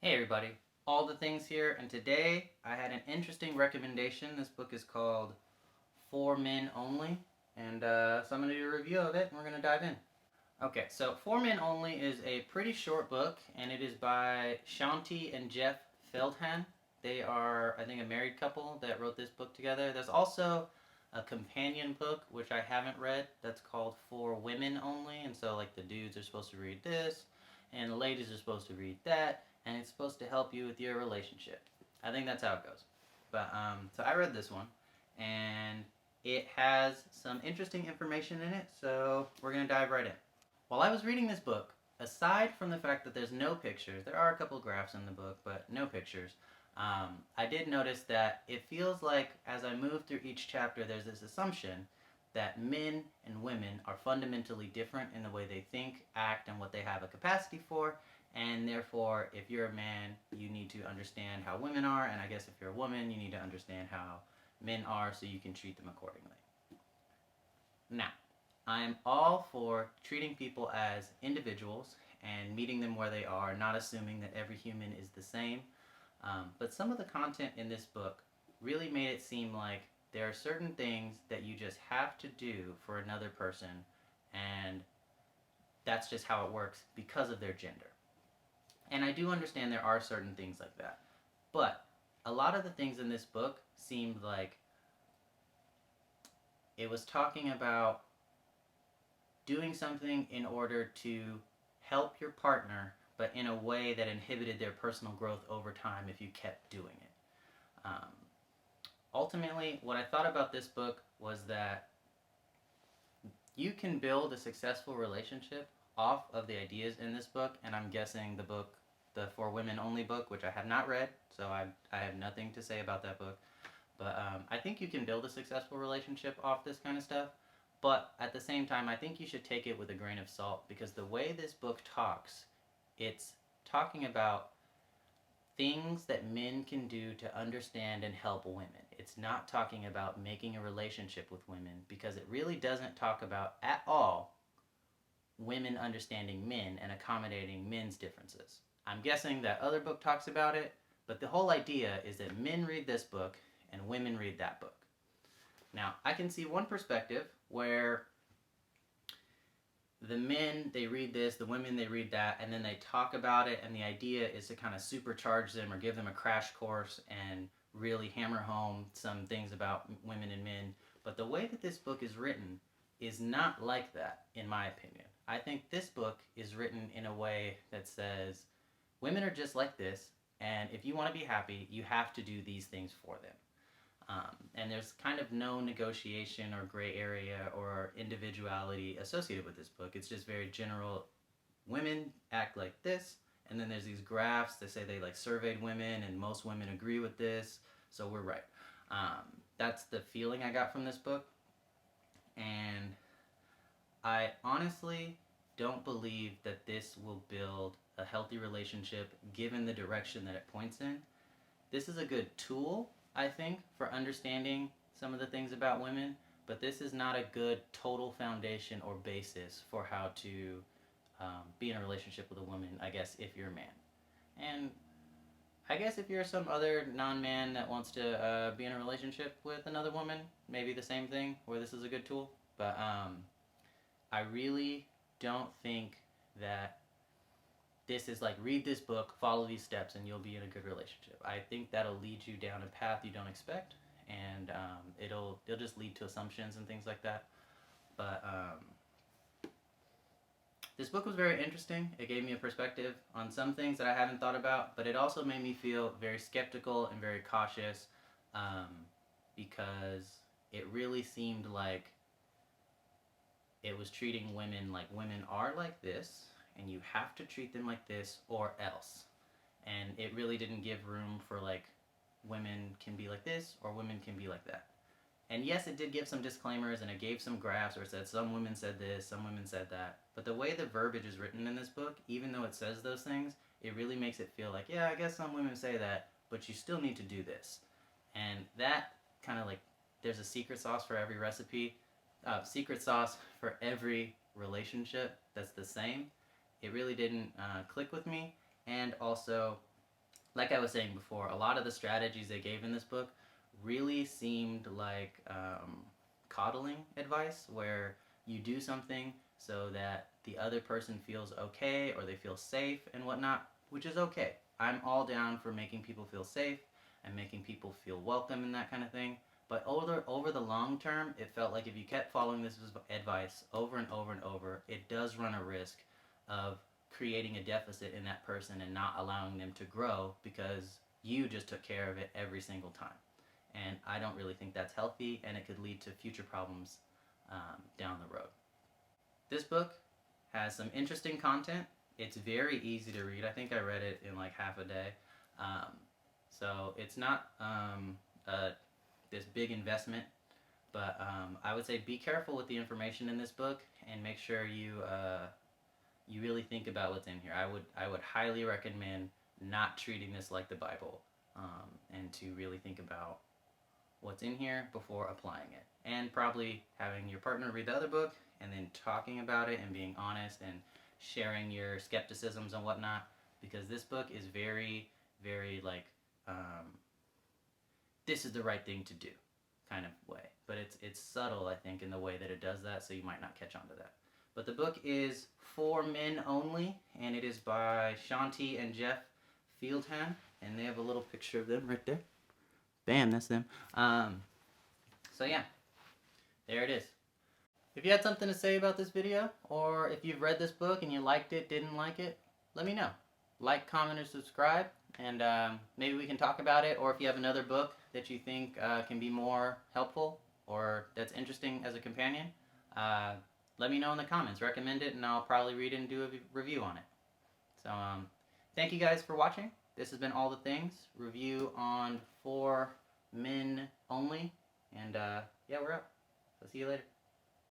Hey everybody, All the Things here, and today I had an interesting recommendation. This book is called For Men Only, and so I'm going to do a review of it, and we're going to dive in. Okay, so For Men Only is a pretty short book, and it is by Shanti and Jeff Feldhahn. They are, I think, a married couple that wrote this book together. There's also a companion book, which I haven't read, that's called For Women Only, and so like the dudes are supposed to read this, and the ladies are supposed to read that, and it's supposed to help you with your relationship. I think that's how it goes. But so I read this one, and it has some interesting information in it, so we're gonna dive right in. While I was reading this book, aside from the fact that there's no pictures, there are a couple graphs in the book, but no pictures. I did notice that it feels like as I move through each chapter, there's this assumption that men and women are fundamentally different in the way they think, act, and what they have a capacity for. And therefore, if you're a man, you need to understand how women are, and I guess if you're a woman, you need to understand how men are so you can treat them accordingly. Now, I am all for treating people as individuals and meeting them where they are, not assuming that every human is the same. But some of the content in this book really made it seem like there are certain things that you just have to do for another person, and that's just how it works because of their gender. And I do understand there are certain things like that. But a lot of the things in this book seemed like it was talking about doing something in order to help your partner, but in a way that inhibited their personal growth over time if you kept doing it. Um, Ultimately, what I thought about this book was that you can build a successful relationship off of the ideas in this book, and I'm guessing the For Women Only book, which I have not read, so I have nothing to say about that book. But I think you can build a successful relationship off this kind of stuff. But at the same time, I think you should take it with a grain of salt because the way this book talks, it's talking about things that men can do to understand and help women. It's not talking about making a relationship with women because it really doesn't talk about at all women understanding men and accommodating men's differences. I'm guessing that other book talks about it, but the whole idea is that men read this book and women read that book. Now, I can see one perspective where the men, they read this, the women, they read that, and then they talk about it, and the idea is to kind of supercharge them or give them a crash course and really hammer home some things about women and men. But the way that this book is written is not like that, in my opinion. I think this book is written in a way that says women are just like this, and if you want to be happy, you have to do these things for them. And there's kind of no negotiation or gray area or individuality associated with this book. It's just very general. Women act like this, and then there's these graphs that say they like surveyed women, and most women agree with this, so we're right. That's the feeling I got from this book, and I honestly don't believe that this will build a healthy relationship given the direction that it points in. This is a good tool, I think, for understanding some of the things about women, but this is not a good total foundation or basis for how to be in a relationship with a woman, I guess, if you're a man. And I guess if you're some other non-man that wants to be in a relationship with another woman, maybe the same thing, where this is a good tool. But I really don't think that this is like read this book, follow these steps, and you'll be in a good relationship. I think that'll lead you down a path you don't expect, and it'll just lead to assumptions and things like that. But this book was very interesting. It gave me a perspective on some things that I haven't thought about, but it also made me feel very skeptical and very cautious um, because it really seemed like it was treating women like women are like this, and you have to treat them like this or else. And it really didn't give room for like women can be like this or women can be like that. And yes, it did give some disclaimers and it gave some graphs where it said some women said this, some women said that. But the way the verbiage is written in this book, even though it says those things, it really makes it feel like, yeah, I guess some women say that, but you still need to do this. And that kind of like, there's a secret sauce for every recipe, secret sauce for every relationship that's the same. It really didn't click with me. And also, like I was saying before, a lot of the strategies they gave in this book really seemed like coddling advice, where you do something so that the other person feels okay or they feel safe and whatnot, which is okay. I'm all down for making people feel safe and making people feel welcome and that kind of thing. But over the long term, it felt like if you kept following this advice over and over and over, it does run a risk of creating a deficit in that person and not allowing them to grow because you just took care of it every single time. And I don't really think that's healthy, and it could lead to future problems down the road. This book has some interesting content. It's very easy to read. I think I read it in like half a day. Um, so it's not this big investment, but I would say be careful with the information in this book and make sure you really think about what's in here. I would highly recommend not treating this like the Bible, and to really think about what's in here before applying it. And probably having your partner read the other book and then talking about it and being honest and sharing your skepticisms and whatnot, because this book is very, very like, this is the right thing to do kind of way. But it's subtle, I think, in the way that it does that, so you might not catch on to that. But the book is For Men Only, and it is by Shanti and Jeff Fieldham, and they have a little picture of them right there. Bam, that's them. So yeah, there it is. If you had something to say about this video, or if you've read this book and you liked it, didn't like it, let me know. Like, comment, or subscribe, and maybe we can talk about it. Or if you have another book that you think can be more helpful or that's interesting as a companion, let me know in the comments. Recommend it, and I'll probably read it and do a review on it. So thank you guys for watching. This has been All the Things, review on For Men Only, and yeah, we're out. I'll see you later.